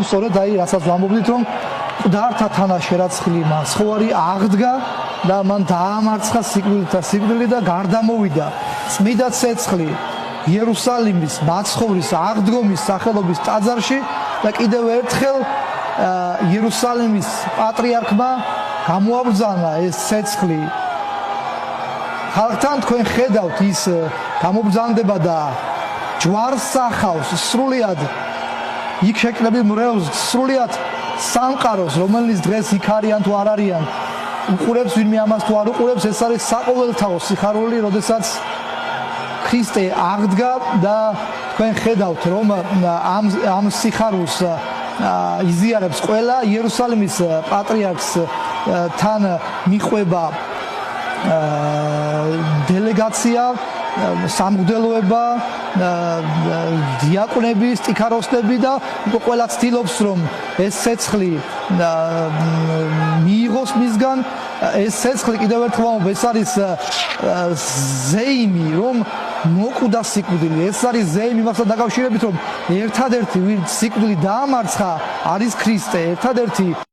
სწორედ აი რასაც ვამბობდით რომ მკვდართა თანაშერაცხილი მან სხვარი აღდგა და მან დაამარცხა სიკვდილი და გარდამოვიდა წმიდა ცეცხლი იერუსალიმის მაცხოვრის აღდგომის სახელობის ტაძარში და კიდევ ერთხელ იერუსალიმის პატრიარქმა გამოაბრძანა ეს ცეცხლი ხალხთან თქვენ ხედავთ ის გამობრძანდება და ჯვარს ახავს სრულიად იქ შეკრებილ მრევლს სრულიად სამყაროს რომელიც დღეს იქ არიან თუ არ არიან უყურებს ვინმე ამას თუ არ უყურებს ეს არის საყოველთაო სიხარული როდესაც ქრისტე აღდგა და თქვენ ხედავთ რომ ამ სიხარულს იზიარებს ყველა იერუსალიმის პატრიარქს თან მიყვება დელეგაცია სამღვდელოება დიაკვნები სტიქაროსნები და ყველა ცდილობს რომ ეს ცეცხლი მიიღოს მისგან ეს ცეცხლი კიდევ ერთხელ ეს არის ზეიმი რომ მოკვდა სიკვდილი ეს არის ზეიმი მასთან დაკავშირებით რომ ერთადერთი ვინც სიკვდილი დაამარცხა არის ქრისტე ერთადერთი